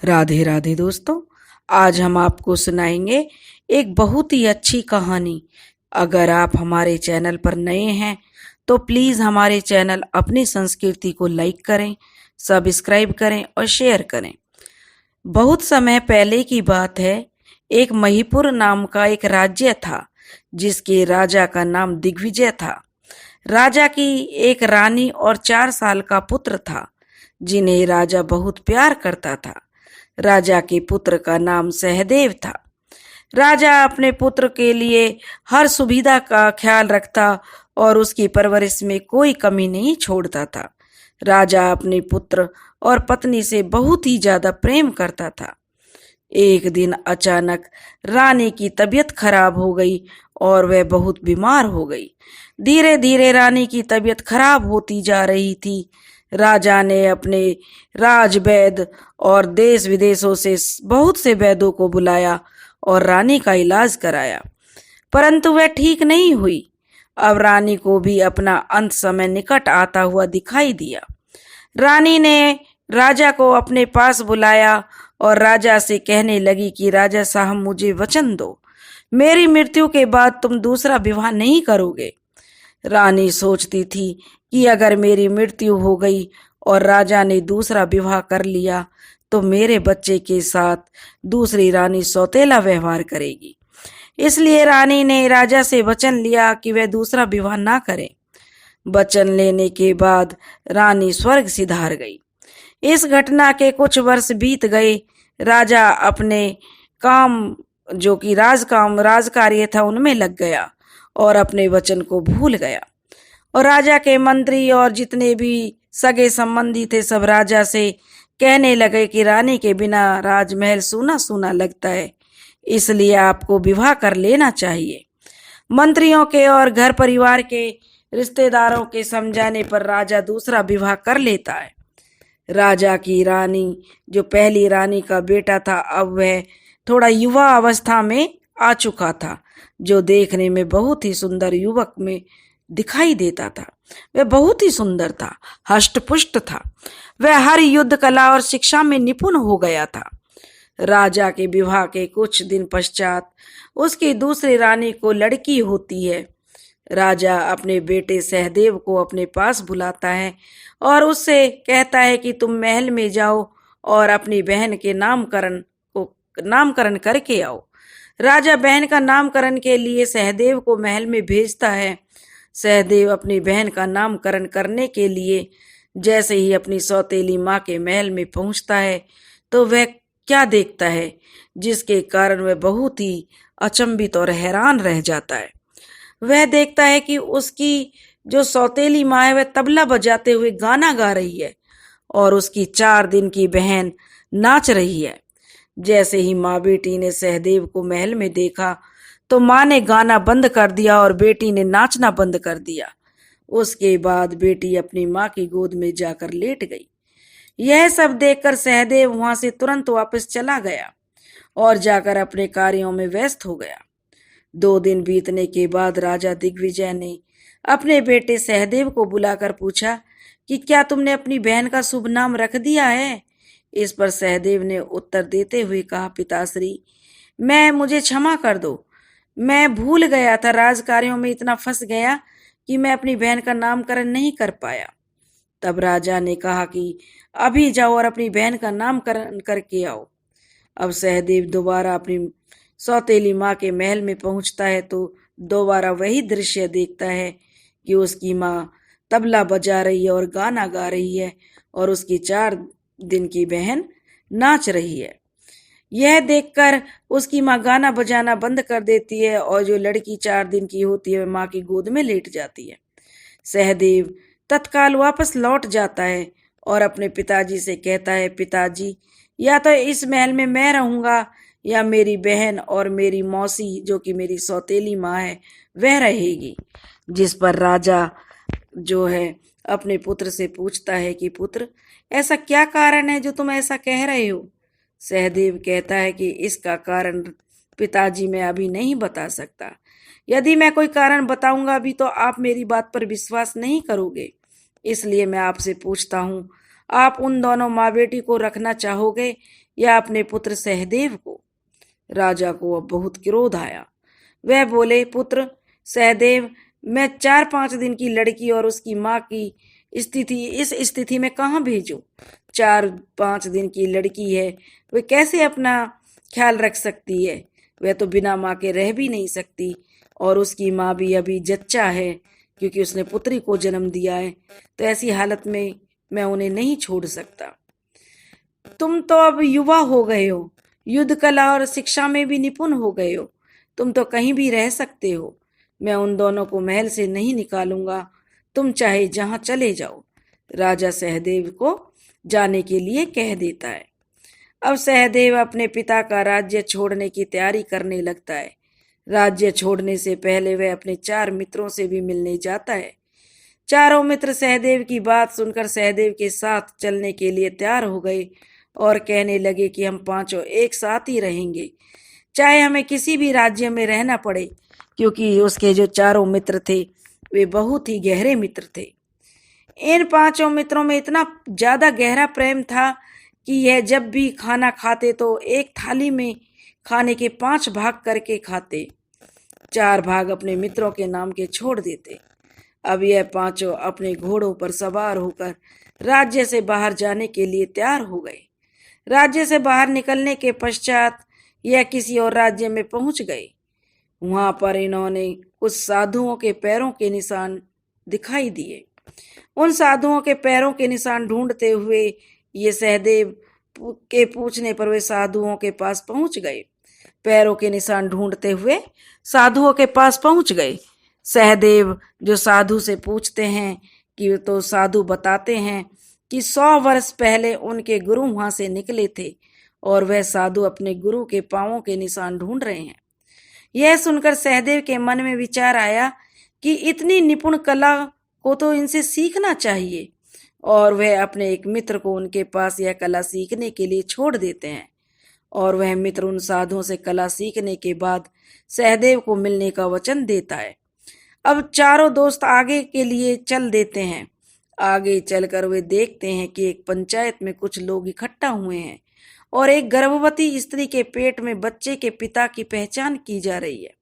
राधे राधे दोस्तों। आज हम आपको सुनाएंगे एक बहुत ही अच्छी कहानी। अगर आप हमारे चैनल पर नए हैं तो प्लीज़ हमारे चैनल अपनी संस्कृति को लाइक करें, सब्सक्राइब करें और शेयर करें। बहुत समय पहले की बात है। एक महीपुर नाम का एक राज्य था जिसके राजा का नाम दिग्विजय था। राजा की एक रानी और 4 साल का पुत्र था जिन्हें राजा बहुत प्यार करता था। राजा के पुत्र का नाम सहदेव था। राजा अपने पुत्र के लिए हर सुविधा का ख्याल रखता और उसकी परवरिश में कोई कमी नहीं छोड़ता था। राजा अपने पुत्र और पत्नी से बहुत ही ज्यादा प्रेम करता था। एक दिन अचानक रानी की तबीयत खराब हो गई और वह बहुत बीमार हो गई। धीरे धीरे रानी की तबीयत खराब होती जा रही थी। राजा ने अपने राजवैद्य और देश विदेशों से बहुत से वैद्यों को बुलाया और रानी का इलाज कराया, परंतु वह ठीक नहीं हुई। अब रानी को भी अपना अंत समय निकट आता हुआ दिखाई दिया। रानी ने राजा को अपने पास बुलाया और राजा से कहने लगी कि राजा साहब, मुझे वचन दो, मेरी मृत्यु के बाद तुम दूसरा विवाह नहीं करोगे। रानी सोचती थी कि अगर मेरी मृत्यु हो गई और राजा ने दूसरा विवाह कर लिया तो मेरे बच्चे के साथ दूसरी रानी सौतेला व्यवहार करेगी। इसलिए रानी ने राजा से वचन लिया कि वह दूसरा विवाह ना करे। वचन लेने के बाद रानी स्वर्ग सिधार गई। इस घटना के कुछ वर्ष बीत गए। राजा अपने काम, जो कि राज कार्य था, उनमें लग गया और अपने वचन को भूल गया। और राजा के मंत्री और जितने भी सगे संबंधी थे सब राजा से कहने लगे कि रानी के बिना राजमहल सूना सूना लगता है, इसलिए आपको विवाह कर लेना चाहिए। मंत्रियों के और घर परिवार के रिश्तेदारों के समझाने पर राजा दूसरा विवाह कर लेता है। राजा की रानी, जो पहली रानी का बेटा था, अब वह थोड़ा युवा अवस्था में आ चुका था, जो देखने में बहुत ही सुंदर युवक में दिखाई देता था। वह बहुत ही सुंदर था, हष्टपुष्ट था। वह हर युद्ध कला और शिक्षा में निपुण हो गया था। राजा के विवाह के कुछ दिन पश्चात उसकी दूसरी रानी को लड़की होती है। राजा अपने बेटे सहदेव को अपने पास बुलाता है और उससे कहता है कि तुम महल में जाओ और अपनी बहन के नामकरण करके आओ। राजा बहन का नामकरण के लिए सहदेव को महल में भेजता है। सहदेव अपनी बहन का नामकरण करने के लिए जैसे ही अपनी सौतेली माँ के महल में पहुंचता है तो वह क्या देखता है, जिसके कारण वह बहुत ही अचंभित और हैरान रह जाता है। वह देखता है कि उसकी जो सौतेली माँ है वह तबला बजाते हुए गाना गा रही है और उसकी 4 दिन की बहन नाच रही है। जैसे ही माँ बेटी ने सहदेव को महल में देखा तो माँ ने गाना बंद कर दिया और बेटी ने नाचना बंद कर दिया। उसके बाद बेटी अपनी माँ की गोद में जाकर लेट गई। यह सब देखकर सहदेव वहां से तुरंत वापस चला गया और जाकर अपने कार्यों में व्यस्त हो गया। 2 दिन बीतने के बाद राजा दिग्विजय ने अपने बेटे सहदेव को बुलाकर पूछा कि क्या तुमने अपनी बहन का शुभ नाम रख दिया है। इस पर सहदेव ने उत्तर देते हुए कहा, पिताश्री, मुझे क्षमा कर दो, मैं भूल गया था, राज कार्यों में इतना फंस गया कि मैं अपनी बहन का नामकरण नहीं कर पाया। तब राजा ने कहा कि अभी जाओ और अपनी बहन का नामकरण करके आओ। अब सहदेव दोबारा अपनी सौतेली माँ के महल में पहुंचता है तो दोबारा वही दृश्य देखता है कि उसकी माँ तबला बजा रही है और गाना गा रही है और उसकी 4 दिन की बहन नाच रही है। यह देखकर उसकी माँ गाना बजाना बंद कर देती है और जो लड़की 4 दिन की होती है वह माँ की गोद में लेट जाती है। सहदेव तत्काल वापस लौट जाता है और अपने पिताजी से कहता है, पिताजी, या तो इस महल में मैं रहूंगा या मेरी बहन और मेरी मौसी, जो कि मेरी सौतेली माँ है, वह रहेगी। जिस पर राजा जो है अपने पुत्र से पूछता है कि पुत्र, ऐसा क्या कारण है जो तुम ऐसा कह रहे हो। सहदेव कहता है कि इसका कारण पिताजी मैं अभी नहीं बता सकता। यदि मैं कोई कारण बताऊंगा भी तो आप मेरी बात पर विश्वास नहीं करोगे, इसलिए मैं आपसे पूछता हूँ, आप उन दोनों माँ बेटी को रखना चाहोगे या अपने पुत्र सहदेव को? राजा को अब बहुत क्रोध आया। वह बोले, पुत्र सहदेव, मैं 4-5 दिन की लड़की और उसकी माँ की इस स्थिति में कहाँ भेजूं? 4-5 दिन की लड़की है, वह कैसे अपना ख्याल रख सकती है? वह तो बिना माँ के रह भी नहीं सकती, और उसकी माँ भी अभी जच्चा है क्योंकि उसने पुत्री को जन्म दिया है। तो ऐसी हालत में मैं उन्हें नहीं छोड़ सकता। तुम तो अब युवा हो गए हो, युद्ध कला और शिक्षा में भी निपुण हो गए हो, तुम तो कहीं भी रह सकते हो। मैं उन दोनों को महल से नहीं निकालूंगा, तुम चाहे जहां चले जाओ। राजा सहदेव को जाने के लिए कह देता है। अब सहदेव अपने पिता का राज्य छोड़ने की तैयारी करने लगता है। राज्य छोड़ने से पहले वह अपने 4 मित्रों से भी मिलने जाता है। चारों मित्र सहदेव की बात सुनकर सहदेव के साथ चलने के लिए तैयार हो गए और कहने लगे कि हम 5 एक साथ ही रहेंगे, चाहे हमें किसी भी राज्य में रहना पड़े, क्योंकि उसके जो 4 मित्र थे वे बहुत ही गहरे मित्र थे। इन 5 मित्रों में इतना ज्यादा गहरा प्रेम था कि यह जब भी खाना खाते तो एक थाली में खाने के 5 भाग करके खाते, 4 भाग अपने मित्रों के नाम के छोड़ देते। अब यह 5 अपने घोड़ों पर सवार होकर राज्य से बाहर जाने के लिए तैयार हो गए। राज्य से बाहर निकलने के पश्चात यह किसी और राज्य में पहुंच गए। वहां पर इन्होंने कुछ साधुओं के पैरों के निशान दिखाई दिए। उन साधुओं के पैरों के निशान ढूंढते हुए ये सहदेव के पूछने पर वे साधुओं के पास पहुंच गए। पैरों के निशान ढूंढते हुए साधुओं के पास पहुंच गए। सहदेव जो साधु से पूछते हैं कि तो साधु बताते हैं कि 100 वर्ष पहले उनके गुरु वहां से निकले थे और वह साधु अपने गुरु के पांवों के निशान ढूंढ रहे हैं। यह सुनकर सहदेव के मन में विचार आया कि इतनी निपुण कला को तो इनसे सीखना चाहिए, और वह अपने एक मित्र को उनके पास यह कला सीखने के लिए छोड़ देते हैं। और वह मित्र उन साधुओं से कला सीखने के बाद सहदेव को मिलने का वचन देता है। अब चारों दोस्त आगे के लिए चल देते हैं। आगे चलकर वे देखते हैं कि एक पंचायत में कुछ लोग इकट्ठा हुए हैं और एक गर्भवती स्त्री के पेट में बच्चे के पिता की पहचान की जा रही है।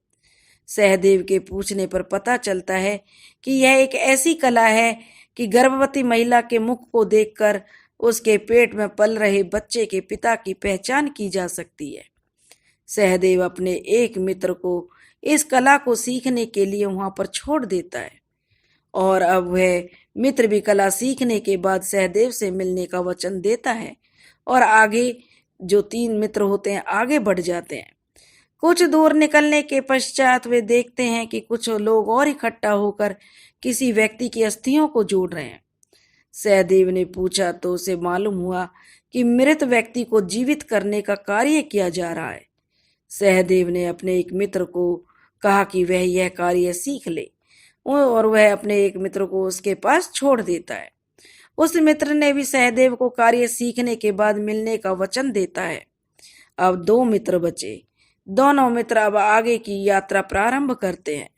सहदेव के पूछने पर पता चलता है कि यह एक ऐसी कला है कि गर्भवती महिला के मुख को देखकर उसके पेट में पल रहे बच्चे के पिता की पहचान की जा सकती है। सहदेव अपने एक मित्र को इस कला को सीखने के लिए वहां पर छोड़ देता है, और अब वह मित्र भी कला सीखने के बाद सहदेव से मिलने का वचन देता है और आगे जो 3 मित्र होते हैं आगे बढ़ जाते हैं। कुछ दूर निकलने के पश्चात वे देखते हैं कि कुछ लोग और इकट्ठा होकर किसी व्यक्ति की अस्थियों को जोड़ रहे हैं। सहदेव ने पूछा तो उसे मालूम हुआ कि मृत व्यक्ति को जीवित करने का कार्य किया जा रहा है। सहदेव ने अपने एक मित्र को कहा कि वह यह कार्य सीख ले, और वह अपने एक मित्र को उसके पास छोड़ देता है। उस मित्र ने भी सहदेव को कार्य सीखने के बाद मिलने का वचन देता है। अब 2 मित्र बचे। दोनों मित्र अब आगे की यात्रा प्रारंभ करते हैं।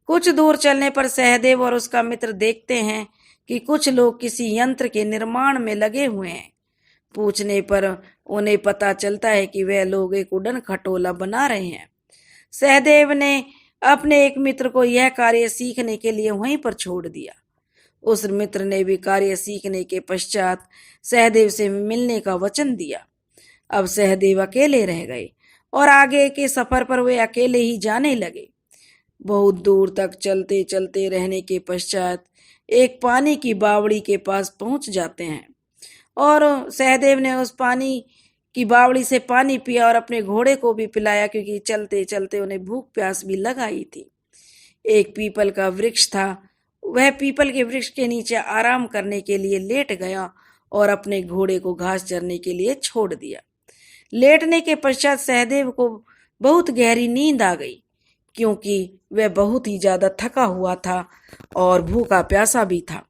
कुछ दूर चलने पर सहदेव और उसका मित्र देखते हैं कि कुछ लोग किसी यंत्र के निर्माण में लगे हुए हैं। पूछने पर उन्हें पता चलता है कि वह लोग एक उड़न खटोला बना रहे हैं। सहदेव ने अपने एक मित्र को यह कार्य सीखने के लिए वहीं पर छोड़ दिया। उस मित्र ने भी कार्य सीखने के पश्चात सहदेव से मिलने का वचन दिया। अब सहदेव अकेले रह गए और आगे के सफर पर वे अकेले ही जाने लगे। बहुत दूर तक चलते चलते रहने के पश्चात एक पानी की बावड़ी के पास पहुंच जाते हैं, और सहदेव ने उस पानी की बावड़ी से पानी पिया और अपने घोड़े को भी पिलाया, क्योंकि चलते चलते उन्हें भूख प्यास भी लगाई थी। एक पीपल का वृक्ष था, वह पीपल के वृक्ष के नीचे आराम करने के लिए लेट गया और अपने घोड़े को घास चरने के लिए छोड़ दिया। लेटने के पश्चात सहदेव को बहुत गहरी नींद आ गई, क्योंकि वह बहुत ही ज्यादा थका हुआ था और भूखा प्यासा भी था,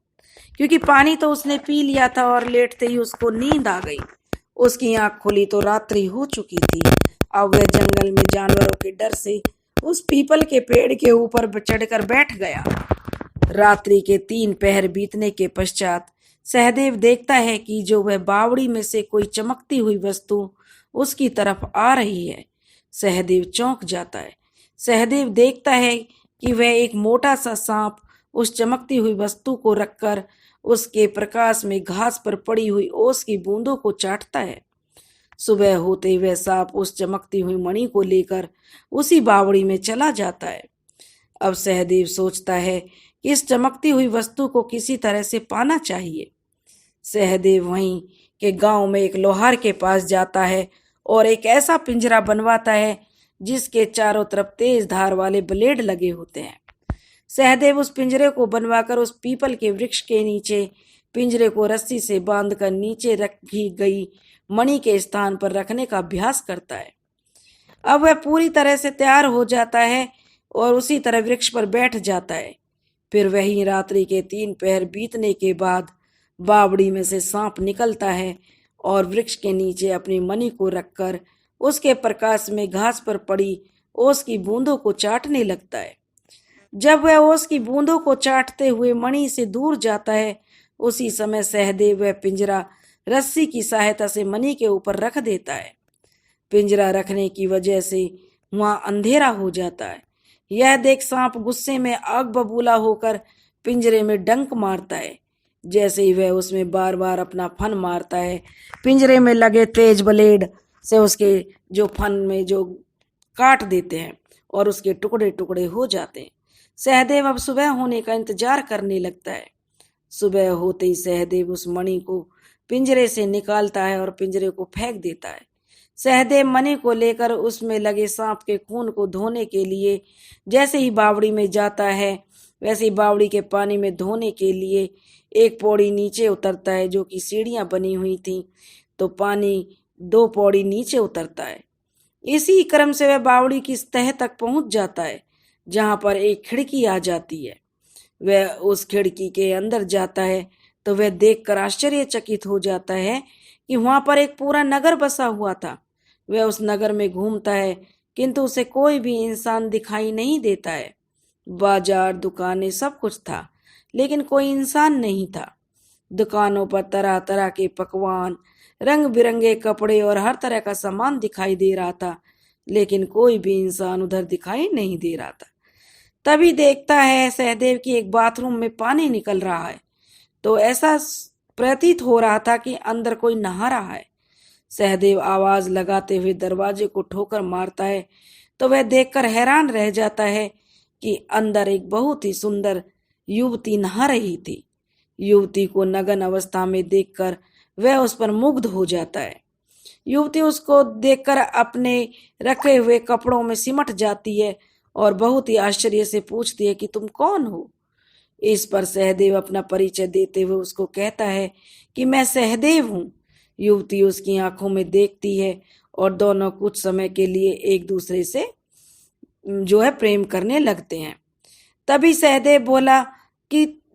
क्योंकि पानी तो उसने पी लिया था और लेटते ही उसको नींद आ गई। उसकी आंख खुली तो रात्रि हो चुकी थी। अब वह जंगल में जानवरों के डर से उस पीपल के पेड़ के ऊपर चढ़कर बैठ गया। रात्रि के 3 पहर बीतने के पश्चात सहदेव देखता है कि जो वह बावड़ी में से कोई चमकती हुई वस्तु उसकी तरफ आ रही है। सहदेव चौंक जाता है। सहदेव देखता है कि वह एक मोटा सा सांप उस चमकती हुई वस्तु को रखकर उसके प्रकाश में घास पर पड़ी हुई ओस की बूंदों को चाटता है। सुबह होते वह सांप उस चमकती हुई मणि को लेकर उसी बावड़ी में चला जाता है। अब सहदेव सोचता है कि इस चमकती हुई वस्तु को किसी तरह से पाना चाहिए। सहदेव वहीं के गांव में एक लोहार के पास जाता है और एक ऐसा पिंजरा बनवाता है जिसके चारों तरफ तेज धार वाले ब्लेड लगे होते हैं। सहदेव उस पिंजरे को बनवाकर उस पीपल के वृक्ष के नीचे पिंजरे को रस्सी से बांधकर नीचे रखी गई मणि के स्थान पर रखने का अभ्यास करता है। अब वह पूरी तरह से तैयार हो जाता है और उसी तरह वृक्ष पर बैठ जाता है। फिर वही रात्रि के 3 पहर बीतने के बाद बावड़ी में से सांप निकलता है और वृक्ष के नीचे अपनी मणि को रखकर उसके प्रकाश में घास पर पड़ी ओस की बूंदों को चाटने लगता है। जब वह ओस की बूंदों को चाटते हुए मणि से दूर जाता है, उसी समय सहदेव वह पिंजरा रस्सी की सहायता से मणि के ऊपर रख देता है। पिंजरा रखने की वजह से वहां अंधेरा हो जाता है। यह देख सांप गुस्से में आग बबूला होकर पिंजरे में डंक मारता है। जैसे ही वह उसमें बार बार अपना फन मारता है, पिंजरे में लगे तेज ब्लेड से उसके जो फन में जो काट देते हैं और उसके टुकड़े टुकड़े हो जाते हैं। सहदेव अब सुबह होने का इंतजार करने लगता है। सुबह होते ही सहदेव उस मणि को पिंजरे से निकालता है और पिंजरे को फेंक देता है। सहदेव मणि को लेकर उसमें लगे सांप के खून को धोने के लिए जैसे ही बावड़ी में जाता है, वैसे ही बावड़ी के पानी में धोने के लिए एक पौड़ी नीचे उतरता है, जो कि सीढ़ियां बनी हुई थी, तो पानी 2 पौड़ी नीचे उतरता है। इसी क्रम से वह बावड़ी की तह तक पहुंच जाता है, जहां पर एक खिड़की आ जाती है। वह उस खिड़की के अंदर जाता है तो वह देखकर आश्चर्यचकित हो जाता है कि वहां पर एक पूरा नगर बसा हुआ था। वह उस नगर में घूमता है, किंतु उसे कोई भी इंसान दिखाई नहीं देता है। बाजार, दुकानें, सब कुछ था, लेकिन कोई इंसान नहीं था। दुकानों पर तरह तरह के पकवान, रंग बिरंगे कपड़े और हर तरह का सामान दिखाई दे रहा था, लेकिन कोई भी इंसान उधर दिखाई नहीं दे रहा था। तभी देखता है सहदेव की एक बाथरूम में पानी निकल रहा है, तो ऐसा प्रतीत हो रहा था कि अंदर कोई नहा रहा है। सहदेव आवाज लगाते हुए दरवाजे को ठोकर मारता है, तो वह देखकर हैरान रह जाता है कि अंदर एक बहुत ही सुंदर युवती नहा रही थी। युवती को नग्न अवस्था में देखकर वह उस पर मुग्ध हो जाता है। युवती उसको देखकर अपने रखे हुए कपड़ों में सिमट जाती है और बहुत ही आश्चर्य से पूछती है कि तुम कौन हो। इस पर सहदेव अपना परिचय देते हुए उसको कहता है कि मैं सहदेव हूँ। युवती उसकी आंखों में देखती है और दोनों कुछ समय के लिए एक दूसरे से प्रेम करने लगते हैं। तभी सहदेव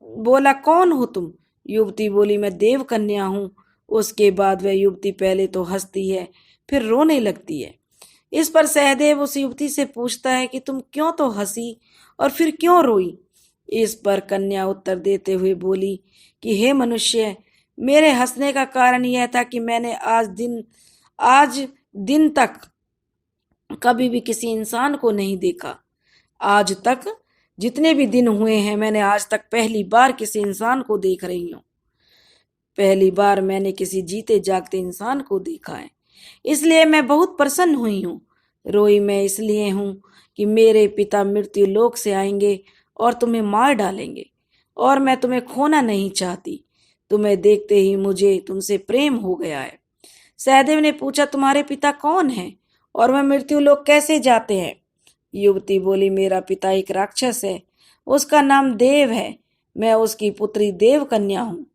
बोला कौन हो तुम? युवती बोली मैं देव कन्या हूँ। उसके बाद वह युवती पहले तो हंसती है, फिर रोने लगती है। इस पर सहदेव उस युवती से पूछता है कि तुम क्यों तो हंसी और फिर क्यों रोई? इस पर कन्या उत्तर देते हुए बोली कि हे मनुष्य, मेरे हंसने का कारण यह था कि मैंने आज दिन तक कभी भी किसी इंसान को नहीं देखा। आज तक जितने भी दिन हुए हैं, मैंने आज तक पहली बार किसी इंसान को देख रही हूँ। पहली बार मैंने किसी जीते जागते इंसान को देखा है, इसलिए मैं बहुत प्रसन्न हुई हूँ। रोई मैं इसलिए हूँ कि मेरे पिता मृत्यु लोक से आएंगे और तुम्हें मार डालेंगे, और मैं तुम्हें खोना नहीं चाहती। तुम्हें देखते ही मुझे तुमसे प्रेम हो गया है। सहदेव ने पूछा तुम्हारे पिता कौन हैं और वह मृत्यु लोक कैसे जाते हैं? युवती बोली मेरा पिता एक राक्षस है, उसका नाम देव है। मैं उसकी पुत्री देव कन्या हूँ।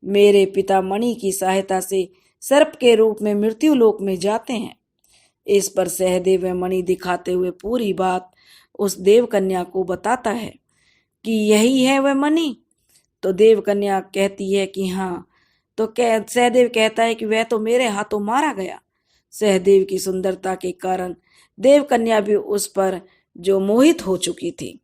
मेरे पिता मणि की सहायता से सर्प के रूप में मृत्यु लोक में जाते हैं। इस पर सहदेव मणि दिखाते हुए पूरी बात उस देव कन्या को बताता है कि यही है वह मणि। तो देव कन्या कहती है कि हाँ। तो सहदेव कहता है कि वह तो मेरे हाथों मारा गया। सहदेव की सुंदरता के कारण देव कन्या भी उस पर जो मोहित हो चुकी थी,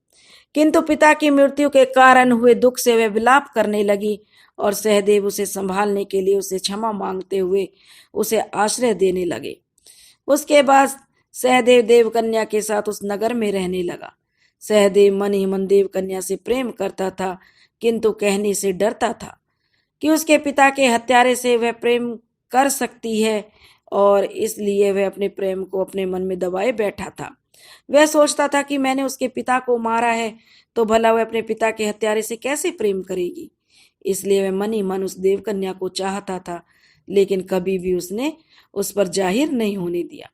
किंतु पिता की मृत्यु के कारण हुए दुख से वह विलाप करने लगी और सहदेव उसे संभालने के लिए उसे क्षमा मांगते हुए उसे आश्रय देने लगे। उसके बाद सहदेव देवकन्या के साथ उस नगर में रहने लगा। सहदेव मन ही मन देवकन्या से प्रेम करता था, किंतु कहने से डरता था कि उसके पिता के हत्यारे से वह प्रेम कर सकती है, और इसलिए वह अपने प्रेम को अपने मन में दबाए बैठा था। वह सोचता था कि मैंने उसके पिता को मारा है, तो भला वह अपने पिता के हत्यारे से कैसे प्रेम करेगी। इसलिए वह मन ही मन उस देवकन्या को चाहता था, लेकिन कभी भी उसने उस पर जाहिर नहीं होने दिया।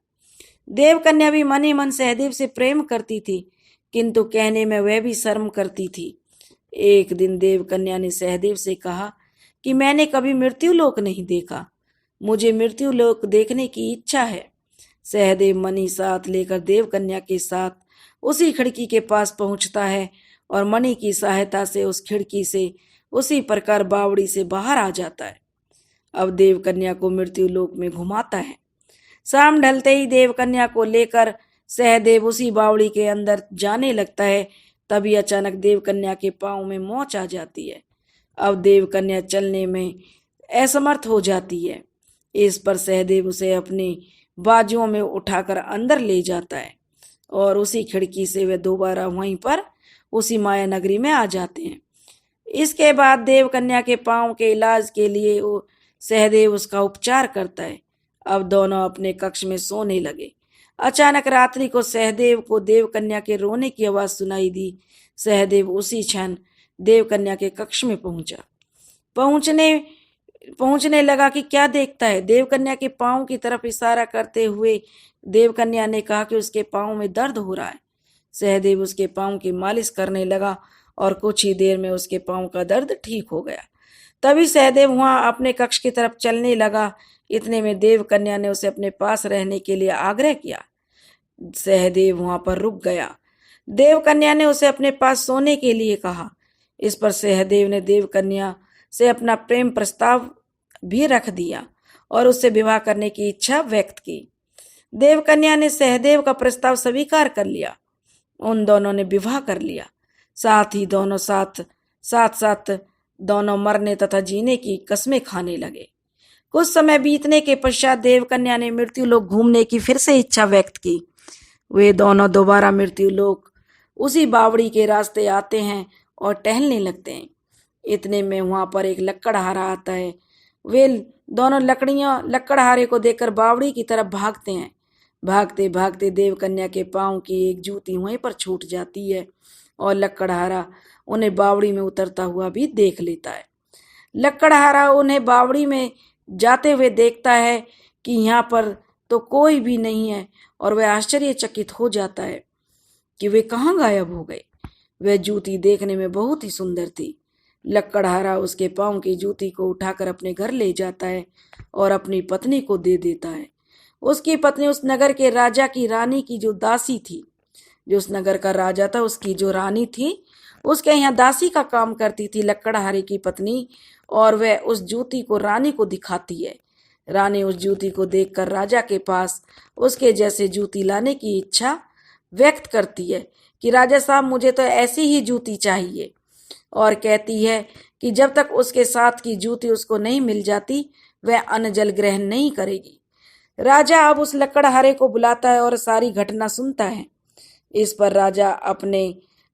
देवकन्या भी मन ही मन सहदेव से प्रेम करती थी, किंतु कहने में वह भी शर्म करती थी। एक दिन देवकन्या ने सहदेव से कहा कि मैंने कभी मृत्युलोक नहीं देखा, मुझे मृत्युलोक देखने की इच्छा है। सहदेव मणि साथ लेकर देवकन्या के साथ उसी खिड़की के पास पहुंचता है और मणि की सहायता से उस खिड़की से उसी प्रकार बावड़ी से बाहर आ जाता है। अब देवकन्या को मृत्युलोक में घुमाता है। शाम ढलते ही देवकन्या को लेकर सहदेव उसी बावड़ी के अंदर जाने लगता है। तभी अचानक देवकन्या के पांव में मोच आ जाती है। अब देवकन्या चलने में असमर्थ हो जाती है। इस पर सहदेव उसे अपनी बाजुओं में उठाकर अंदर ले जाता है और उसी खिड़की से वे दोबारा वहीं पर उसी माया नगरी में आ जाते हैं। इसके बाद देवकन्या के पांव के इलाज के लिए सहदेव उसका उपचार करता है। अब दोनों अपने कक्ष में सोने लगे। अचानक रात्रि को सहदेव को देवकन्या के रोने की आवाज सुनाई दी। सहदेव उसी क्षण देवकन्या के कक्ष में पहुंचने लगा कि क्या देखता है। देवकन्या के पांव की तरफ इशारा करते हुए देवकन्या ने कहा कि उसके पांव में दर्द हो रहा है। सहदेव उसके पांव की मालिश करने लगा और कुछ ही देर में उसके पांव का दर्द ठीक हो गया। तभी सहदेव वहां अपने कक्ष की तरफ चलने लगा। इतने में देवकन्या ने उसे अपने पास रहने के लिए आग्रह किया। सहदेव वहां पर रुक गया। देवकन्या ने उसे अपने पास सोने के लिए कहा। इस पर सहदेव ने देवकन्या से अपना प्रेम प्रस्ताव भी रख दिया और उससे विवाह करने की इच्छा व्यक्त की। देवकन्या ने सहदेव का प्रस्ताव स्वीकार कर लिया। उन दोनों ने विवाह कर लिया। साथ ही दोनों साथ दोनों मरने तथा जीने की कस्में खाने लगे। कुछ समय बीतने के पश्चात देवकन्या ने मृत्युलोक घूमने की फिर से इच्छा व्यक्त की। वे दोनों दोबारा मृत्युलोक उसी बावड़ी के रास्ते आते हैं और टहलने लगते हैं। इतने में वहां पर एक लकड़हारा आता है। वे दोनों लकड़हारे को देखकर बावड़ी की तरफ भागते हैं। भागते भागते देवकन्या के पांव की एक जूती वहीं पर छूट जाती है और लकड़हारा उन्हें बावड़ी में उतरता हुआ भी देख लेता है। लकड़हारा उन्हें बावड़ी में जाते हुए देखता है कि यहाँ पर तो कोई भी नहीं है और वह आश्चर्यचकित हो जाता है कि वे कहाँ गायब हो गए। वह जूती देखने में बहुत ही सुंदर थी। लकड़हारा उसके पांव की जूती को उठाकर अपने घर ले जाता है और अपनी पत्नी को दे देता है। उसकी पत्नी उस नगर के राजा की रानी की जो दासी थी, जो उस नगर का राजा था उसकी जो रानी थी, उसके यहाँ दासी का काम करती थी लकड़हारे की पत्नी, और वह उस जूती को रानी को दिखाती है। रानी उस जूती को देखकर राजा के पास उसके जैसे जूती लाने की इच्छा व्यक्त करती है कि राजा साहब मुझे तो ऐसी ही जूती चाहिए, और कहती है कि जब तक उसके साथ की जूती उसको नहीं मिल जाती वह अन्न जल ग्रहण नहीं करेगी। राजा अब उस लकड़हारे को बुलाता है और सारी घटना सुनता है। इस पर राजा अपने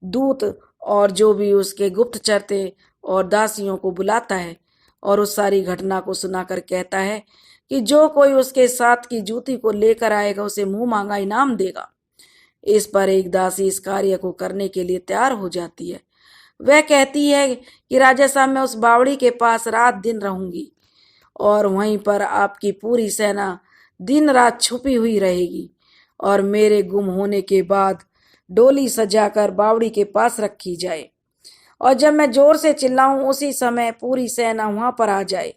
दूत और जो भी उसके गुप्तचर थे और दासियों को बुलाता है और उस सारी घटना को सुनाकर कहता है कि जो कोई उसके साथ की जूती को लेकर आएगा उसे मुंह मांगा इनाम देगा। इस पर एक दासी इस कार्य को करने के लिए तैयार हो जाती है। वह कहती है कि राजा साहब मैं उस बावड़ी के पास रात दिन रहूंगी और वहीं पर आपकी पूरी सेना दिन रात छुपी हुई रहेगी, और मेरे गुम होने के बाद डोली सजाकर बावड़ी के पास रखी जाए, और जब मैं जोर से चिल्लाऊं उसी समय पूरी सेना वहां पर आ जाए।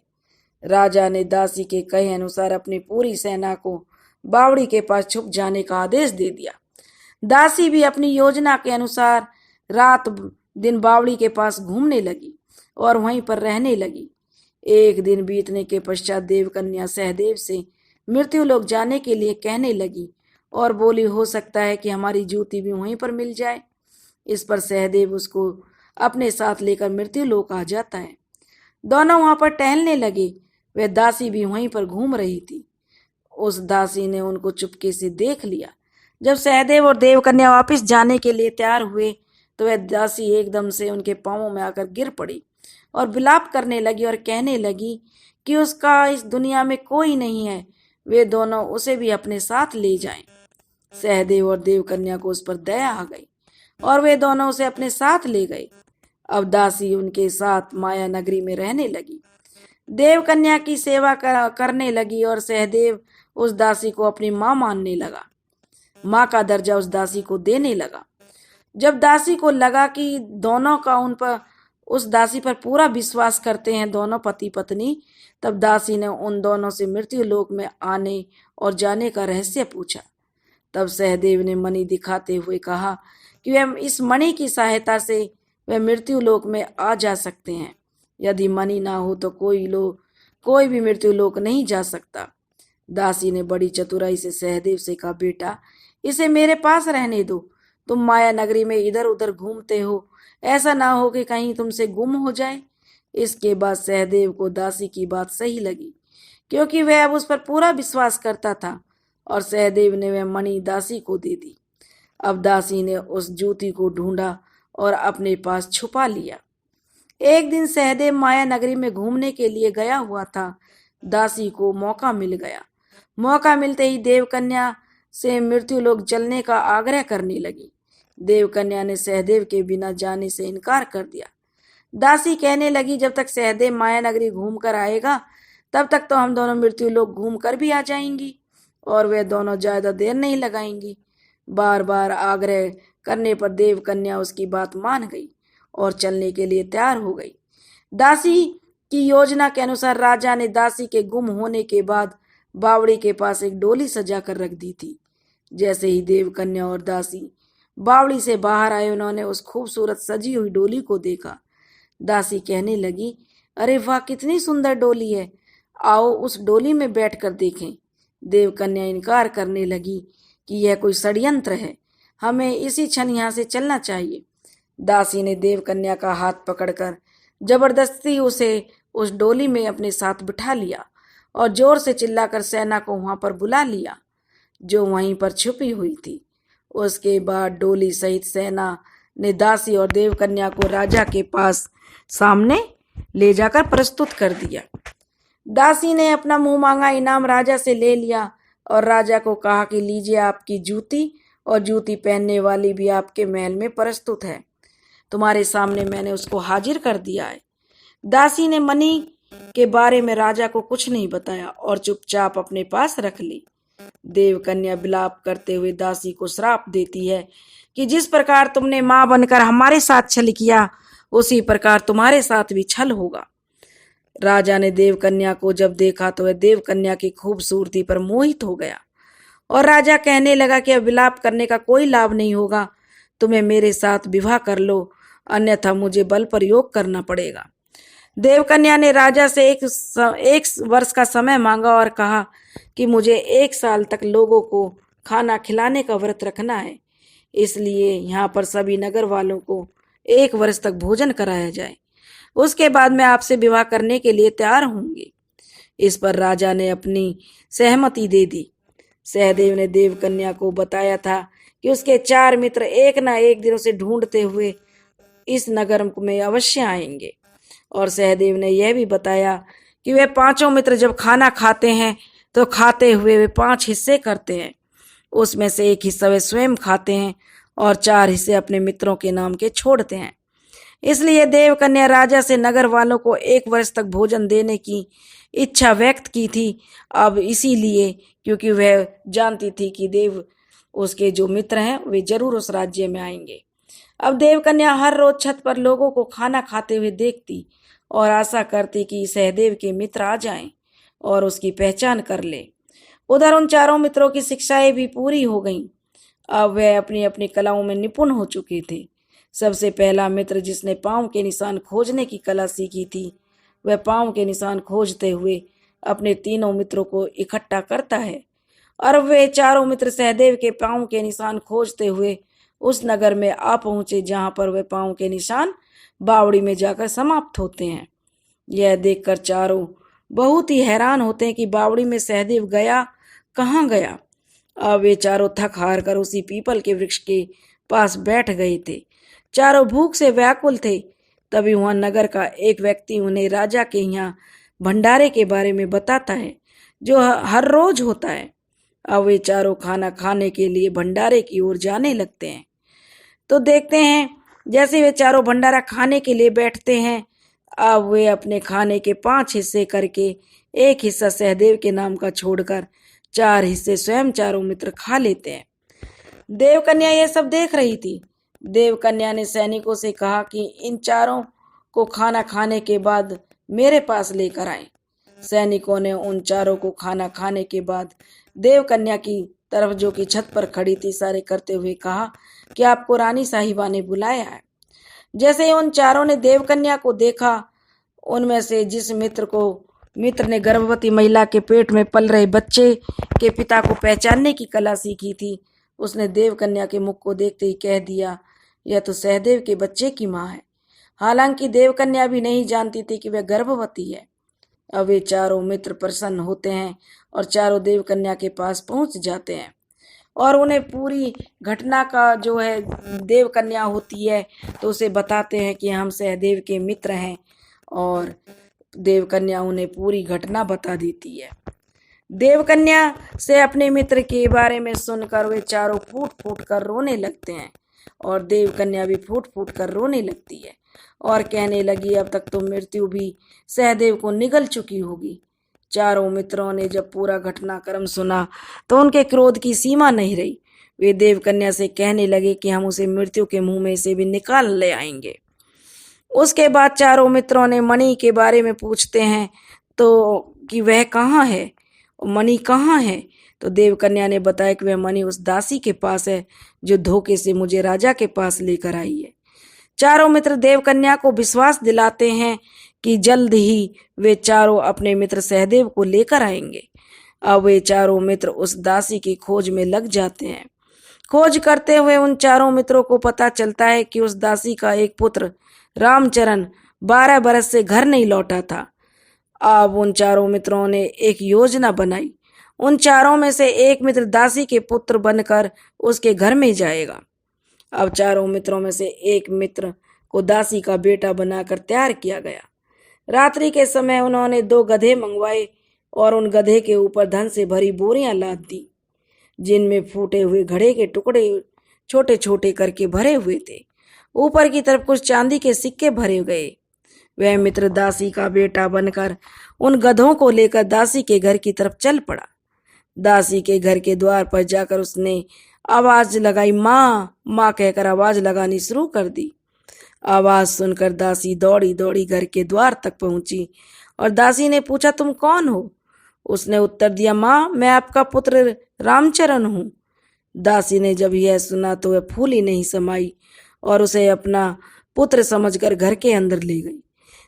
राजा ने दासी के कहे अनुसार अपनी पूरी सेना को बावड़ी के पास छुप जाने का आदेश दे दिया। दासी भी अपनी योजना के अनुसार रात दिन बावड़ी के पास घूमने लगी और वहीं पर रहने लगी। एक दिन बीतने के पश्चात देवकन्या सहदेव से मृत्युलोक जाने के लिए कहने लगी और बोली हो सकता है कि हमारी जूती भी वहीं पर मिल जाए। इस पर सहदेव उसको अपने साथ लेकर मृत्युलोक आ जाता है। दोनों वहां पर टहलने लगे। वह दासी भी वहीं पर घूम रही थी। उस दासी ने उनको चुपके से देख लिया। जब सहदेव और देवकन्या वापस जाने के लिए तैयार हुए तो वह दासी एकदम से उनके पांवों में आकर गिर पड़ी और विलाप करने लगी और कहने लगी कि उसका इस दुनिया में कोई नहीं है, वे दोनों उसे भी अपने साथ ले जाएं। सहदेव और देवकन्या को उस पर दया आ गई और वे दोनों उसे अपने साथ ले गए। अब दासी उनके साथ माया नगरी में रहने लगी, देवकन्या की सेवा करने लगी और सहदेव उस दासी को अपनी माँ मानने लगा, माँ का दर्जा उस दासी को देने लगा। जब दासी को लगा कि दोनों का उस दासी पर पूरा विश्वास करते हैं दोनों पति पत्नी, तब दासी ने उन दोनों से मृत्यु लोक में आने और जाने का रहस्य पूछा। तब सहदेव ने मणि दिखाते हुए कहा कि वह इस मणि की सहायता से वह मृत्यु लोक में आ जा सकते हैं। यदि मणि ना हो तो कोई भी मृत्यु लोक नहीं जा सकता। दासी ने बड़ी चतुराई से सहदेव से कहा, बेटा इसे मेरे पास रहने दो, तुम माया नगरी में इधर उधर घूमते हो, ऐसा ना हो कि कहीं तुमसे गुम हो जाए। इसके बाद सहदेव को दासी की बात सही लगी, क्योंकि वह अब उस पर पूरा विश्वास करता था, और सहदेव ने वह मणि दासी को दे दी। अब दासी ने उस जूती को ढूंढा और अपने पास छुपा लिया। एक दिन सहदेव माया नगरी में घूमने के लिए गया हुआ था। दासी को मौका मिल गया। मौका मिलते ही देवकन्या से मृत्यु लोक चलने का आग्रह करने लगी। देवकन्या ने सहदेव के बिना जाने से इनकार कर दिया। दासी कहने लगी, जब तक सहदेव माया नगरी घूम कर आएगा तब तक तो हम दोनों मृत्यु लोक घूम कर भी आ जाएंगी, और वे दोनों ज्यादा देर नहीं लगाएंगी। बार बार आग्रह करने पर देवकन्या उसकी बात मान गई और चलने के लिए तैयार हो गई। दासी की योजना के अनुसार राजा ने दासी के गुम होने के बाद बावड़ी के पास एक डोली सजा कर रख दी थी। जैसे ही देवकन्या और दासी बावड़ी से बाहर आए, उन्होंने उस खूबसूरत सजी हुई डोली को देखा। दासी कहने लगी, अरे वाह, कितनी सुंदर डोली है, आओ उस डोली में बैठकर देखें। देवकन्या इनकार करने लगी कि यह कोई षड्यंत्र है, हमें इसी क्षण यहाँ से चलना चाहिए। दासी ने देवकन्या का हाथ पकड़कर जबरदस्ती उसे उस डोली में अपने साथ बिठा लिया और जोर से चिल्लाकर सेना को वहां पर बुला लिया, जो वहीं पर छुपी हुई थी। उसके बाद डोली सहित सेना ने दासी और देवकन्या को राजा के पास सामने ले जाकर प्रस्तुत कर दिया। दासी ने अपना मुंह मांगा इनाम राजा से ले लिया और राजा को कहा कि लीजिए आपकी जूती, और जूती पहनने वाली भी आपके महल में प्रस्तुत है, तुम्हारे सामने मैंने उसको हाजिर कर दिया है। दासी ने मणि के बारे में राजा को कुछ नहीं बताया और चुपचाप अपने पास रख ली। देवकन्या विलाप करते हुए दासी को श्राप देती है कि जिस प्रकार तुमने मां बनकर हमारे साथ छल किया, उसी प्रकार तुम्हारे साथ भी छल होगा। राजा ने देवकन्या को जब देखा तो वह देवकन्या की खूबसूरती पर मोहित हो गया और राजा कहने लगा कि अब विलाप करने का कोई लाभ नहीं होगा, तुम्हें मेरे साथ विवाह कर लो, अन्यथा मुझे बल प्रयोग करना पड़ेगा। देवकन्या ने राजा से एक वर्ष का समय मांगा और कहा कि मुझे 1 साल तक लोगों को खाना खिलाने का व्रत रखना है, इसलिए यहाँ पर सभी नगर वालों को 1 वर्ष तक भोजन कराया जाए, उसके बाद मैं आपसे विवाह करने के लिए तैयार होंगी। इस पर राजा ने अपनी सहमति दे दी। सहदेव ने देवकन्या को बताया था कि उसके 4 मित्र एक ना एक दिन उसे ढूंढते हुए इस नगर में अवश्य आएंगे, और सहदेव ने यह भी बताया कि वे 5 मित्र जब खाना खाते हैं तो खाते हुए वे 5 हिस्से करते हैं, उसमें से 1 हिस्सा वे स्वयं खाते हैं और 4 हिस्से अपने मित्रों के नाम के छोड़ते हैं। इसलिए देवकन्या राजा से नगर वालों को 1 वर्ष तक भोजन देने की इच्छा व्यक्त की थी। अब इसीलिए क्योंकि वह जानती थी कि देव उसके जो मित्र हैं वे जरूर उस राज्य में आएंगे। अब देवकन्या हर रोज छत पर लोगों को खाना खाते हुए देखती और आशा करती कि सहदेव के मित्र आ जाएं और उसकी पहचान कर ले। उधर उन 4 मित्रों की शिक्षाएं भी पूरी हो गईं। अब वह अपनी अपनी कलाओं में निपुण हो चुके थे। सबसे पहला मित्र जिसने पांव के निशान खोजने की कला सीखी थी, वह पांव के निशान खोजते हुए अपने 3 मित्रों को इकट्ठा करता है और वे 4 मित्र सहदेव के पांव के निशान खोजते हुए उस नगर में आ पहुंचे जहां पर वे पांव के निशान बावड़ी में जाकर समाप्त होते हैं। यह देखकर चारों बहुत ही हैरान होते हैं कि बावड़ी में सहदेव गया कहाँ गया। अब वे चारों थक हार कर उसी पीपल के वृक्ष के पास बैठ गए थे। चारों भूख से व्याकुल थे। तभी वहां नगर का एक व्यक्ति उन्हें राजा के यहाँ भंडारे के बारे में बताता है, जो हर रोज होता है। अब वे चारों खाना खाने के लिए भंडारे की ओर जाने लगते हैं। तो देखते हैं जैसे वे चारों भंडारा खाने के लिए बैठते हैं, अब वे अपने खाने के 5 हिस्से करके एक हिस्सा सहदेव के नाम का छोड़कर 4 हिस्से स्वयं चारों मित्र खा लेते हैं। देवकन्या यह सब देख रही थी। देवकन्या ने सैनिकों से कहा कि इन चारों को खाना खाने के बाद मेरे पास लेकर आए। सैनिकों ने उन चारों को खाना खाने के बाद देवकन्या की तरफ, जो कि छत पर खड़ी थी, इशारे करते हुए कहा कि आपको रानी साहिबा ने बुलाया है। जैसे ही उन चारों ने देवकन्या को देखा, उनमें से जिस मित्र ने गर्भवती महिला के पेट में पल रहे बच्चे के पिता को पहचानने की कला सीखी थी, उसने देवकन्या के मुख को देखते ही कह दिया, यह तो सहदेव के बच्चे की माँ है। हालांकि देवकन्या भी नहीं जानती थी कि वह गर्भवती है। अब वे चारों मित्र प्रसन्न होते हैं और चारों देवकन्या के पास पहुंच जाते हैं और उन्हें पूरी घटना का, जो है देवकन्या होती है, तो उसे बताते हैं कि हम सहदेव के मित्र हैं। और देवकन्या उन्हें पूरी घटना बता देती है। देवकन्या से अपने मित्र के बारे में सुनकर वे चारों फूट फूट कर रोने लगते हैं और देवकन्या भी फूट फूट कर रोने लगती है और कहने लगी, अब तक तो मृत्यु भी सहदेव को निगल चुकी होगी। चारों मित्रों ने जब पूरा घटनाक्रम सुना तो उनके क्रोध की सीमा नहीं रही। वे देवकन्या से कहने लगे कि हम उसे मृत्यु के मुंह में से भी निकाल ले आएंगे। उसके बाद चारों मित्रों ने मणि के बारे में पूछते हैं तो कि वह कहाँ है, मणि कहाँ है। तो देवकन्या ने बताया कि वह मणि उस दासी के पास है जो धोखे से मुझे राजा के पास लेकर आई है। चारों मित्र देवकन्या को विश्वास दिलाते हैं कि जल्द ही वे चारों अपने मित्र सहदेव को लेकर आएंगे। अब वे चारों मित्र उस दासी की खोज में लग जाते हैं। खोज करते हुए उन चारों मित्रों को पता चलता है कि उस दासी का एक पुत्र रामचरण 12 बरस से घर नहीं लौटा था। अब उन चारों मित्रों ने एक योजना बनाई। उन चारों में से एक मित्र दासी के पुत्र बनकर उसके घर में जाएगा। अब चारों मित्रों में से एक मित्र को दासी का बेटा बनाकर तैयार किया गया। रात्रि के समय उन्होंने 2 गधे मंगवाए और उन गधे के ऊपर धन से भरी बोरियां लाद दी, जिनमें फूटे हुए घड़े के टुकड़े छोटे छोटे करके भरे हुए थे। ऊपर की तरफ कुछ चांदी के सिक्के भरे गए। वह मित्र दासी का बेटा बनकर उन गधों को लेकर दासी के घर की तरफ चल पड़ा। दासी के घर के द्वार पर जाकर उसने आवाज लगाई, माँ माँ कहकर आवाज लगानी शुरू कर दी। आवाज सुनकर दासी दौड़ी दौड़ी घर के द्वार तक पहुंची और दासी ने पूछा, तुम कौन हो? उसने उत्तर दिया, माँ मैं आपका पुत्र रामचरण हूँ। दासी ने जब यह सुना तो वह फूली नहीं समाई और उसे अपना पुत्र समझकर घर के अंदर ले गई।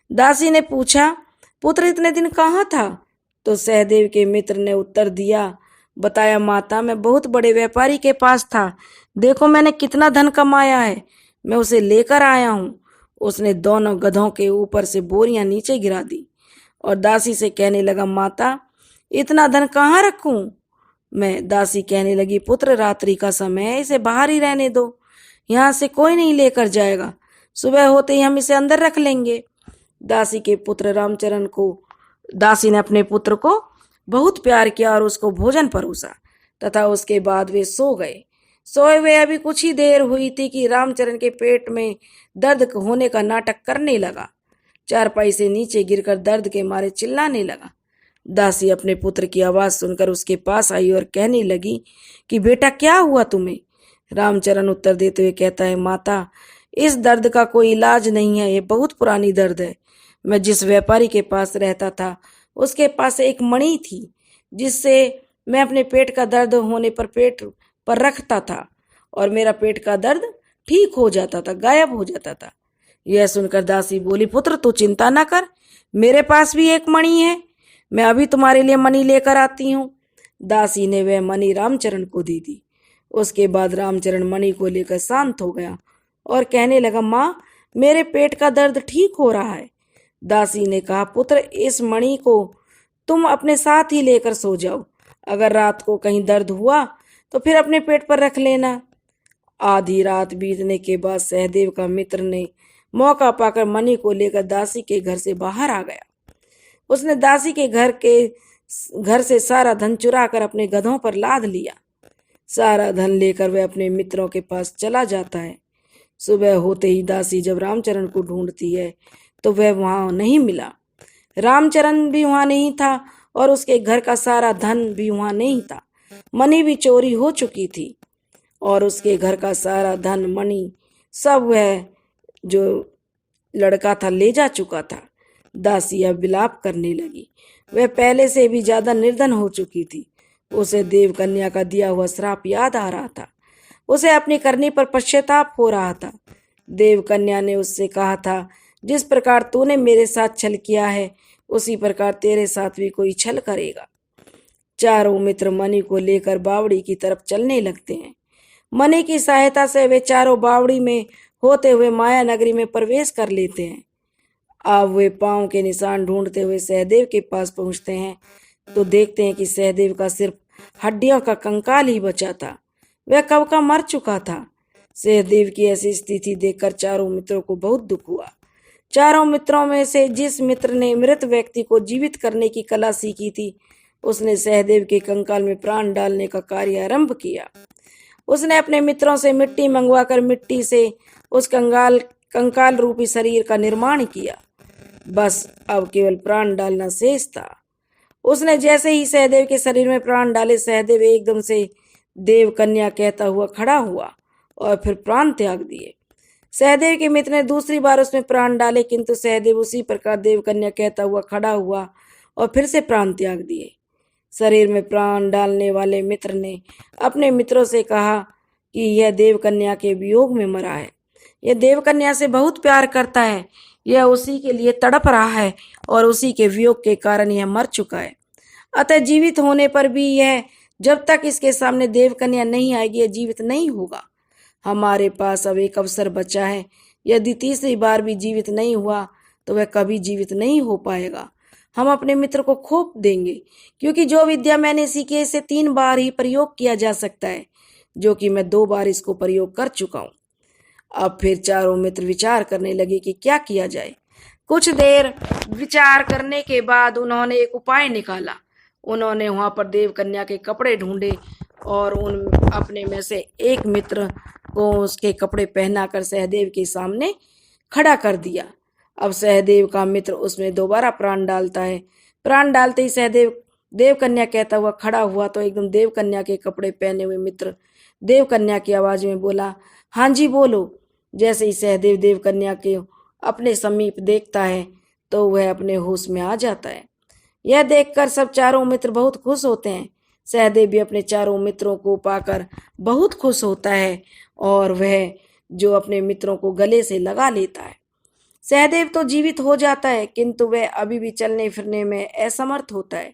दासी ने पूछा, पुत्र इतने दिन कहाँ था? तो सहदेव के मित्र ने उत्तर दिया, बताया, माता मैं बहुत बड़े व्यापारी के पास था, देखो मैंने कितना धन कमाया है, मैं उसे लेकर आया हूँ। उसने दोनों गधों के ऊपर से बोरियां नीचे गिरा दी और दासी से कहने लगा, माता इतना धन कहाँ रखूं मैं? दासी कहने लगी, पुत्र रात्रि का समय है, इसे बाहर ही रहने दो, यहाँ से कोई नहीं लेकर जाएगा, सुबह होते ही हम इसे अंदर रख लेंगे। दासी के पुत्र रामचरण को दासी ने अपने पुत्र को बहुत प्यार किया और उसको भोजन परोसा तथा उसके बाद वे सो गए। सोए हुए अभी कुछ ही देर हुई थी कि रामचरण के पेट में दर्द होने का नाटक करने लगा। चारपाई से नीचे गिरकर दर्द के मारे चिल्लाने लगा। दासी अपने पुत्र की आवाज सुनकर उसके पास आई और कहने लगी कि बेटा क्या हुआ तुम्हें? रामचरण उत्तर देते हुए कहता है, माता इस दर्द का कोई इलाज नहीं है, ये बहुत पुरानी दर्द है। मैं जिस व्यापारी के पास रहता था उसके पास एक मणि थी जिससे मैं अपने पेट का दर्द होने पर पेट पर रखता था और मेरा पेट का दर्द ठीक हो जाता था, गायब हो जाता था। यह सुनकर दासी बोली, पुत्र तू चिंता ना कर, मेरे पास भी एक मणि है, मैं अभी तुम्हारे लिए मणि लेकर आती हूँ। दासी ने वह मणि रामचरण को दे दी। उसके बाद रामचरण मणि को लेकर शांत हो गया और कहने लगा, माँ मेरे पेट का दर्द ठीक हो रहा है। दासी ने कहा, पुत्र, इस मणि को तुम अपने साथ ही लेकर सो जाओ। अगर रात को कहीं दर्द हुआ तो फिर अपने पेट पर रख लेना। आधी रात बीतने के बाद सहदेव का मित्र ने मौका पाकर मणि को लेकर दासी के घर से बाहर आ गया। उसने दासी के घर से सारा धन चुरा कर अपने गधों पर लाद लिया। सारा धन लेकर वह अपने मित्रों के पास चला जाता है। सुबह होते ही दासी जब रामचरण को ढूंढती है तो वह वहां नहीं मिला। रामचरण भी वहां नहीं था और उसके घर का सारा धन भी वहां नहीं था। मणि भी चोरी हो चुकी थी और उसके घर का सारा धन, मणि सब वह जो लड़का था ले जा चुका था। दासी अब विलाप करने लगी। वह पहले से भी ज्यादा निर्धन हो चुकी थी। उसे देव कन्या का दिया हुआ श्राप याद आ रहा था। उसे अपनी करनी पर पश्चाताप हो रहा था। देव कन्या ने उससे कहा था, जिस प्रकार तूने मेरे साथ छल किया है उसी प्रकार तेरे साथ भी कोई छल करेगा। चारों मित्र मणि को लेकर बावड़ी की तरफ चलने लगते हैं। मणि की सहायता से वे चारों बावड़ी में होते हुए माया नगरी में प्रवेश कर लेते हैं। अब वे पांव के निशान ढूंढते हुए सहदेव के पास पहुंचते हैं तो देखते हैं कि सहदेव का सिर्फ हड्डियों का कंकाल ही बचा था। वह कब का मर चुका था। सहदेव की ऐसी स्थिति देखकर चारों मित्रों को बहुत दुख हुआ। चारों मित्रों में से जिस मित्र ने मृत व्यक्ति को जीवित करने की कला सीखी थी, उसने सहदेव के कंकाल में प्राण डालने का कार्य आरंभ किया। उसने अपने मित्रों से मिट्टी मंगवाकर मिट्टी से उस कंकाल रूपी शरीर का निर्माण किया। बस अब केवल प्राण डालना शेष था। उसने जैसे ही सहदेव के शरीर में प्राण डाले, सहदेव एकदम से देव कन्या कहता हुआ खड़ा हुआ और फिर प्राण त्याग दिए। सहदेव के मित्र ने दूसरी बार उसमें प्राण डाले, किंतु सहदेव उसी प्रकार देव कन्या कहता हुआ खड़ा हुआ और फिर से प्राण त्याग दिए। शरीर में प्राण डालने वाले मित्र ने अपने मित्रों से कहा कि यह देव कन्या के वियोग में मरा है। यह देव कन्या से बहुत प्यार करता है। यह उसी के लिए तड़प रहा है और उसी के वियोग के कारण यह मर चुका है। अतः जीवित होने पर भी यह, जब तक इसके सामने देव कन्या नहीं आएगी, यह जीवित नहीं होगा। हमारे पास अब एक अवसर बचा है। यदि तीसरी बार भी जीवित नहीं हुआ तो वह कभी जीवित नहीं हो पाएगा। हम अपने मित्र को खो देंगे, क्योंकि जो विद्या मैंने सीखी है इसे 3 बार ही प्रयोग किया जा सकता है, जो कि मैं 2 बार इसको प्रयोग कर चुका हूँ। अब फिर चारों मित्र विचार करने लगे कि क्या किया जाए। कुछ देर विचार करने के बाद उन्होंने एक उपाय निकाला। उन्होंने वहां पर देव कन्या के कपड़े ढूंढे और उन अपने में से एक मित्र को उसके कपड़े पहनाकर सहदेव के सामने खड़ा कर दिया। अब सहदेव का मित्र उसमें दोबारा प्राण डालता है। प्राण डालते ही सहदेव देव कन्या कहता हुआ खड़ा हुआ तो एकदम देव कन्या के कपड़े पहने हुए मित्र देव कन्या की आवाज में बोला, हाँ जी बोलो। जैसे ही सहदेव देव कन्या के अपने समीप देखता है तो वह अपने होश में आ जाता है। यह देखकर सब चारों मित्र बहुत खुश होते हैं। सहदेव भी अपने चारों मित्रों को पाकर बहुत खुश होता है और वह जो अपने मित्रों को गले से लगा लेता है। सहदेव तो जीवित हो जाता है, किंतु वह अभी भी चलने फिरने में असमर्थ होता है,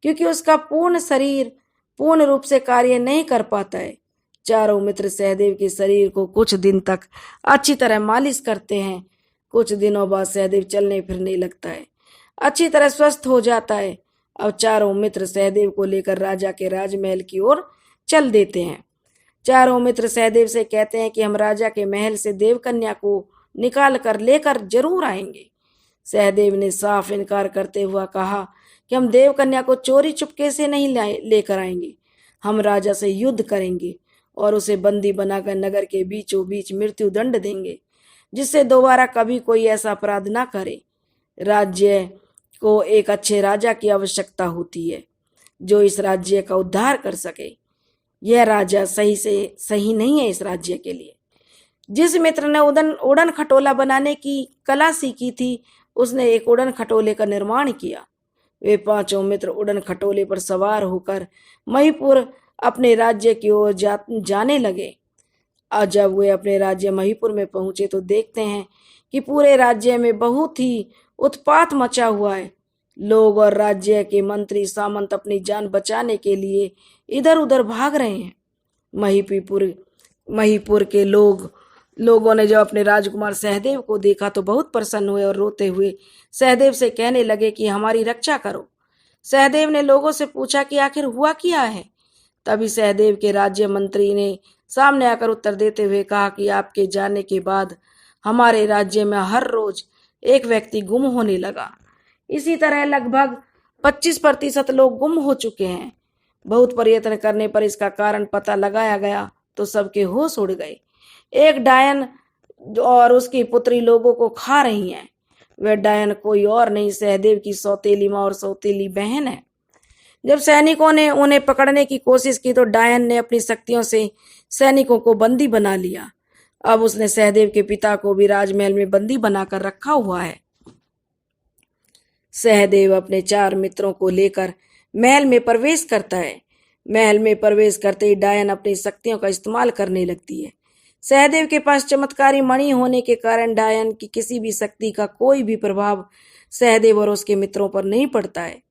क्योंकि उसका पूर्ण शरीर पूर्ण रूप से कार्य नहीं कर पाता है। चारों मित्र सहदेव के शरीर को कुछ दिन तक अच्छी तरह मालिश करते हैं। कुछ दिनों बाद सहदेव चलने फिरने लगता है, अच्छी तरह स्वस्थ हो जाता है। अब चारों मित्र सहदेव को लेकर राजा के राजमहल की ओर चल देते हैं। चारों मित्र सहदेव से कहते हैं कि हम राजा के महल से देव कन्या को निकाल कर लेकर जरूर आएंगे। सहदेव ने साफ इनकार करते हुआ कहा कि हम देव कन्या को चोरी चुपके से नहीं लेकर आएंगे। हम राजा से युद्ध करेंगे और उसे बंदी बनाकर नगर के बीचों बीच मृत्यु दंड देंगे, जिससे दोबारा कभी कोई ऐसा अपराध ना करे। राज्य को एक अच्छे राजा की आवश्यकता होती है, जो इस राज्य का उद्धार कर सके। यह राजा सही से सही नहीं है इस राज्य के लिए। जिस मित्र ने उड़न खटोला बनाने की कला सीखी थी, उसने एक उड़न खटोले का निर्माण किया। वे पांचों मित्र उड़न खटोले पर सवार होकर महीपुर अपने राज्य की ओर जाने लगे। और जब वे अपने राज्य महीपुर में पहुंचे तो देखते हैं कि पूरे राज्य में बहुत ही उत्पात मचा हुआ है। लोग और राज्य के मंत्री सामंत अपनी जान बचाने के लिए इधर उधर भाग रहे हैं। महीपुर के लोग लोगों ने जब अपने राजकुमार सहदेव को देखा तो बहुत प्रसन्न हुए और रोते हुए सहदेव से कहने लगे कि हमारी रक्षा करो। सहदेव ने लोगों से पूछा कि आखिर हुआ क्या है। तभी सहदेव के राज्य मंत्री ने सामने आकर उत्तर देते हुए कहा कि आपके जाने के बाद हमारे राज्य में हर रोज एक व्यक्ति गुम होने लगा। इसी तरह लगभग 25% लोग गुम हो चुके हैं। बहुत प्रयत्न करने पर इसका कारण पता लगाया गया तो सबके होश उड़ गए। एक डायन और उसकी पुत्री लोगों को खा रही है। वह डायन कोई और नहीं, सहदेव की सौतेली माँ और सौतेली बहन है। जब सैनिकों ने उन्हें पकड़ने की कोशिश की तो डायन ने अपनी शक्तियों से सैनिकों को बंदी बना लिया। अब उसने सहदेव के पिता को भी राजमहल में बंदी बनाकर रखा हुआ है। सहदेव अपने 4 मित्रों को लेकर महल में प्रवेश करता है। महल में प्रवेश करते ही डायन अपनी शक्तियों का इस्तेमाल करने लगती है। सहदेव के पास चमत्कारी मणि होने के कारण डायन की किसी भी शक्ति का कोई भी प्रभाव सहदेव और उसके मित्रों पर नहीं पड़ता है।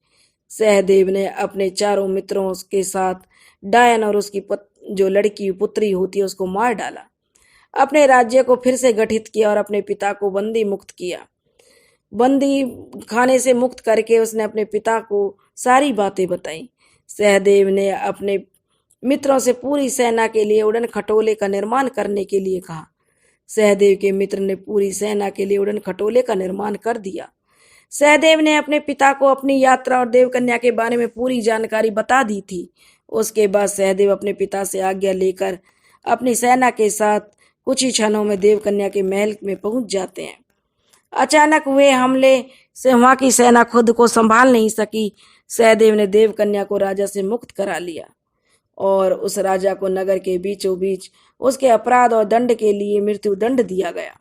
सहदेव ने अपने 4 मित्रों के साथ डायन और उसकी जो लड़की पुत्री होती है उसको मार डाला। अपने राज्य को फिर से गठित किया और अपने पिता को बंदी मुक्त किया। बंदी खाने से मुक्त करके उसने अपने पिता को सारी बातें बताई। सहदेव ने अपने मित्रों से पूरी सेना के लिए उड़न खटोले का निर्माण करने के लिए कहा। सहदेव के मित्र ने पूरी सेना के लिए उड़न खटोले का निर्माण कर दिया। सहदेव ने अपने पिता को अपनी यात्रा और देवकन्या के बारे में पूरी जानकारी बता दी थी। उसके बाद सहदेव अपने पिता से आज्ञा लेकर अपनी सेना के साथ कुछ ही क्षणों में देवकन्या के महल में पहुंच जाते हैं। अचानक हुए हमले से वहां की सेना खुद को संभाल नहीं सकी। सहदेव ने देवकन्या को राजा से मुक्त करा लिया और उस राजा को नगर के बीचों बीच उसके अपराध और दंड के लिए मृत्यु दंड दिया गया।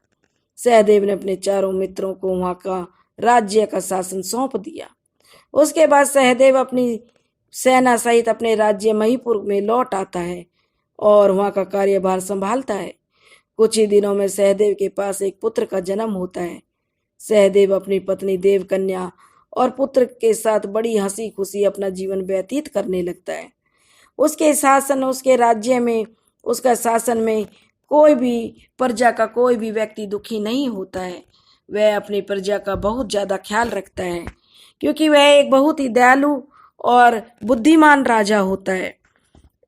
सहदेव ने अपने 4 मित्रों को वहां का राज्य का शासन सौंप दिया। उसके बाद सहदेव अपनी सेना सहित अपने राज्य महीपुर में लौट आता है और वहां का कार्यभार संभालता है। कुछ ही दिनों में सहदेव के पास एक पुत्र का जन्म होता है। सहदेव अपनी पत्नी देवकन्या और पुत्र के साथ बड़ी हंसी खुशी अपना जीवन व्यतीत करने लगता है। उसके राज्य में उसका शासन में कोई भी प्रजा का कोई भी व्यक्ति दुखी नहीं होता है। वह अपनी प्रजा का बहुत ज़्यादा ख्याल रखता है क्योंकि वह एक बहुत ही दयालु और बुद्धिमान राजा होता है।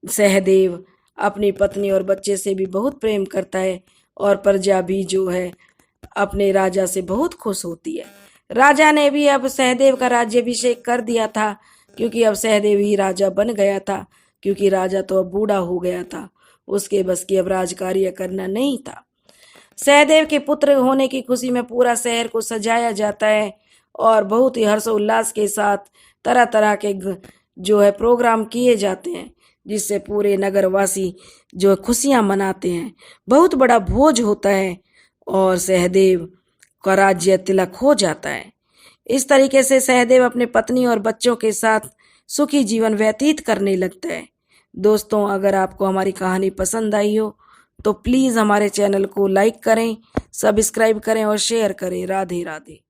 सहदेव अपनी पत्नी और बच्चे से भी बहुत प्रेम करता है और प्रजा भी जो है अपने राजा से बहुत खुश होती है। राजा ने भी अब सहदेव का राज्याभिषेक कर दिया था क्योंकि अब सहदेव ही राजा बन गया था, क्योंकि राजा तो अब बूढ़ा हो गया था, उसके बस की अब राजकार्य करना नहीं था। सहदेव के पुत्र होने की खुशी में पूरा शहर को सजाया जाता है और बहुत ही हर्षोल्लास के साथ तरह तरह के जो है प्रोग्राम किए जाते हैं जिससे पूरे नगरवासी जो खुशियां मनाते हैं। बहुत बड़ा भोज होता है और सहदेव का राज्य तिलक हो जाता है। इस तरीके से सहदेव अपने पत्नी और बच्चों के साथ सुखी जीवन व्यतीत करने लगता है। दोस्तों, अगर आपको हमारी कहानी पसंद आई हो तो प्लीज़ हमारे चैनल को लाइक करें, सब्सक्राइब करें और शेयर करें। राधे राधे।